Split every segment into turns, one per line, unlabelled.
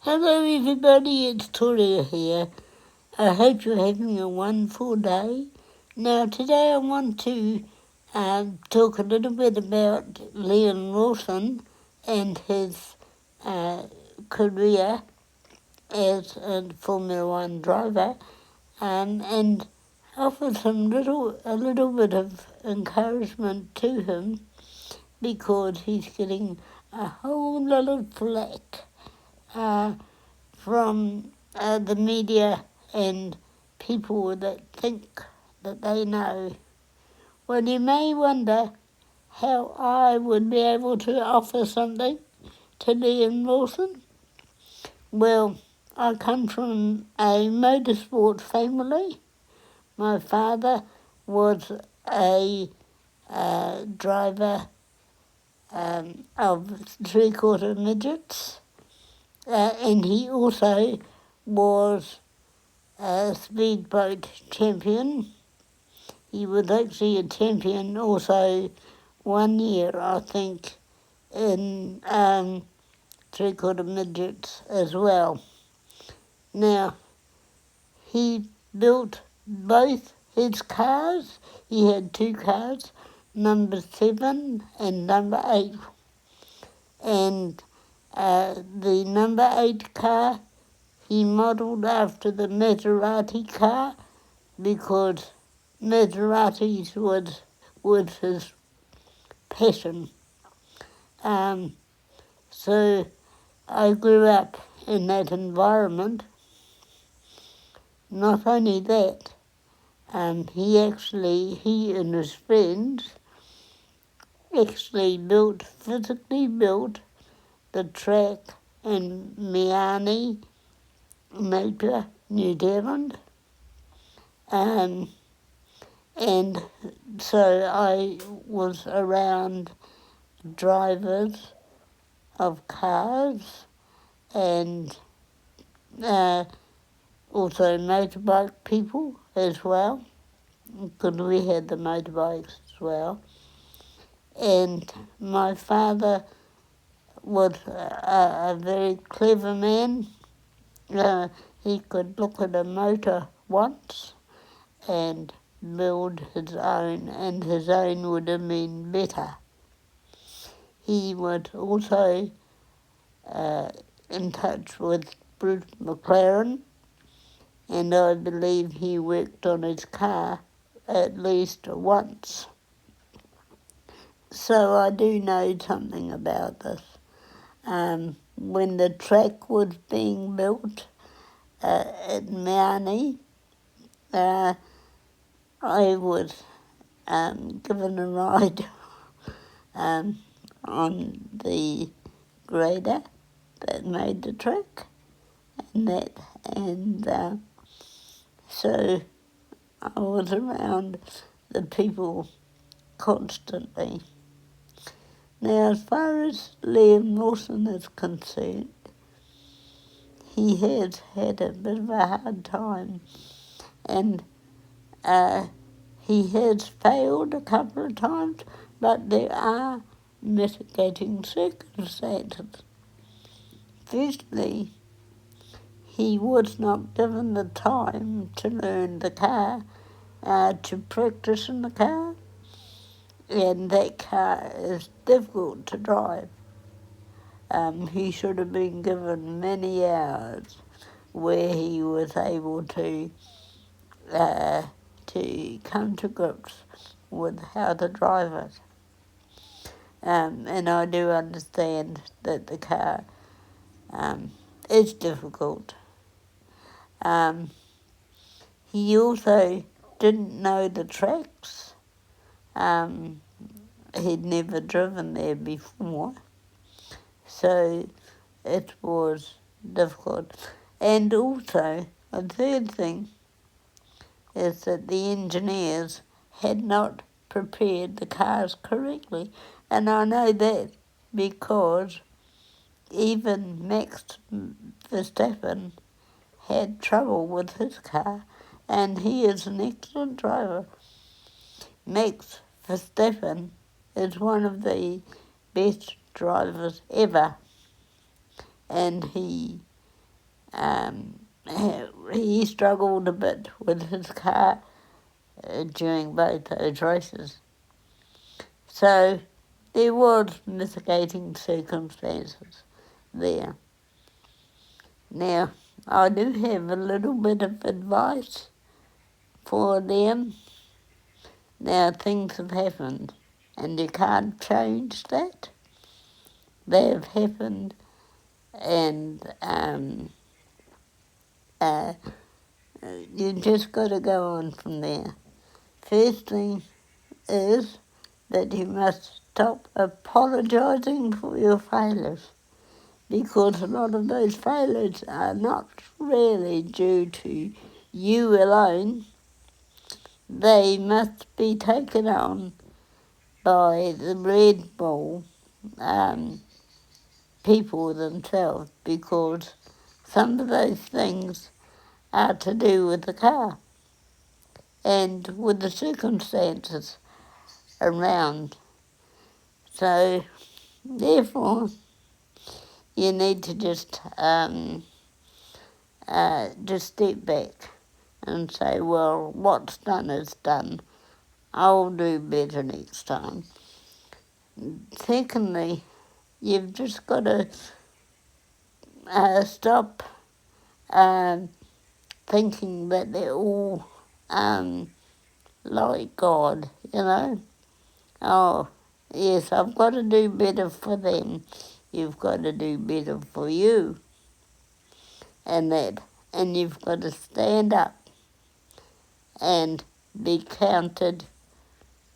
Hello everybody, it's Toria here. I hope you're having a wonderful day. Now today I want to talk a little bit about Liam Lawson and his career as a Formula One driver, and offer a little bit of encouragement to him because he's getting a whole lot of flack from the media and people that think that they know. Well, you may wonder how I would be able to offer something to Liam Lawson. Well, I come from a motorsport family. My father was a driver of three-quarter midgets. And he also was a speedboat champion. He was actually a champion also 1 year, I think, in three-quarter midgets as well. Now, he built both his cars. He had two cars, number 7 and number 8. And the number 8 car he modelled after the Maserati car because Maseratis was his passion. So I grew up in that environment. Not only that, he and his friends actually physically built the track in Miami, Napier, New Zealand. And so I was around drivers of cars and also motorbike people as well, because we had the motorbikes as well. And my father was a very clever man. He could look at a motor once and build his own, and his own would have been better. He was also in touch with Bruce McLaren, and I believe he worked on his car at least once. So I do know something about this. When the track was being built at Miami, I was given a ride on the grader that made the track, and so I was around the people constantly. Now, as far as Liam Lawson is concerned, he has had a bit of a hard time, and he has failed a couple of times, but there are mitigating circumstances. Firstly, he was not given the time to learn the car, to practice in the car, and that car is difficult to drive. He should have been given many hours where he was able to come to grips with how to drive it. And I do understand that the car is difficult. He also didn't know the tracks. He'd never driven there before, so it was difficult. And also, a third thing is that the engineers had not prepared the cars correctly. And I know that because even Max Verstappen had trouble with his car, and he is an excellent driver. Max Verstappen is one of the best drivers ever, and he he struggled a bit with his car during both those races. So there was mitigating circumstances there. Now, I do have a little bit of advice for them. Now, things have happened, and you can't change that. They have happened, and you just got to go on from there. First thing is that you must stop apologising for your failures, because a lot of those failures are not really due to you alone. They must be taken on by the Red Bull people themselves, because some of those things are to do with the car and with the circumstances around. So, therefore, you need to just step back and say, well, what's done is done. I'll do better next time. Secondly, you've just got to stop thinking that they're all like God, you know. Oh, yes, I've got to do better for them. You've got to do better for you. And that. And you've got to stand up and be counted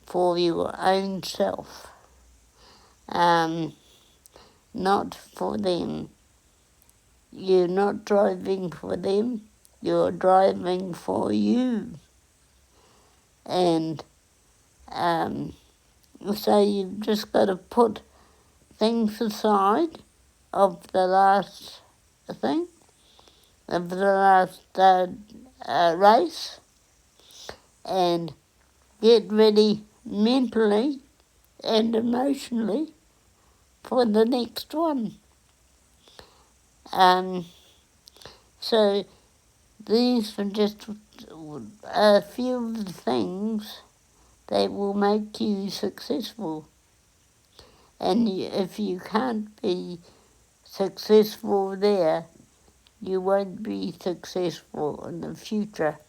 for your own self. Not for them. You're not driving for them. You're driving for you. And so you've just got to put things aside of the last thing, of the last race, and get ready mentally and emotionally for the next one. So these are just a few of the things that will make you successful. And if you can't be successful there, you won't be successful in the future.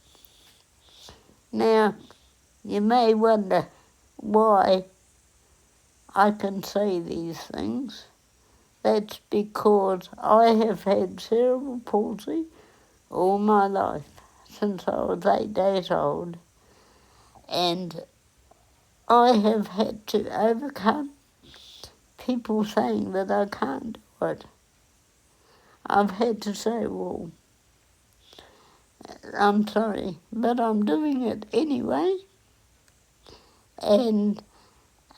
Now, you may wonder why I can say these things. That's because I have had cerebral palsy all my life, since I was 8 days old, and I have had to overcome people saying that I can't do it. I've had to say, well, I'm sorry, but I'm doing it anyway, and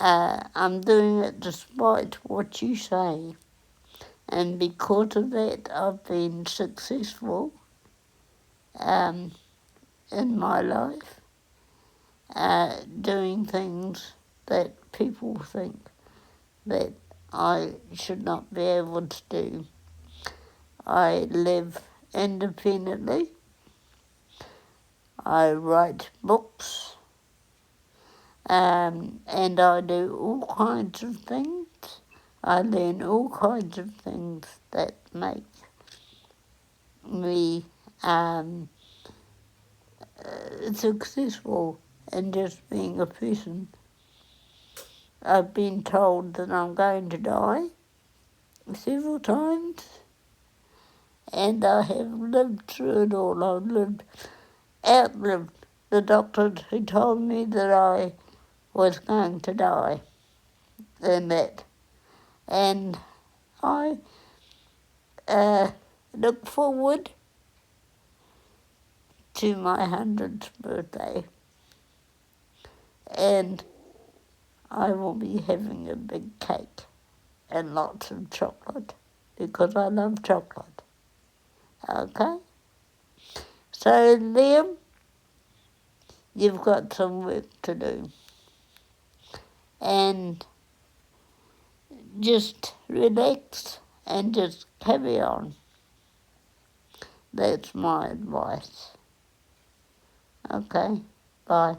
I'm doing it despite what you say. And because of that, I've been successful in my life, doing things that people think that I should not be able to do. I live independently. I write books, and I do all kinds of things. I learn all kinds of things that make me successful in just being a person. I've been told that I'm going to die several times, and I have lived through it all. I've outlived the doctors who told me that I was going to die in that. And I look forward to my 100th birthday, and I will be having a big cake and lots of chocolate, because I love chocolate. Okay? So, Liam, you've got some work to do. And just relax and just carry on. That's my advice. Okay, bye.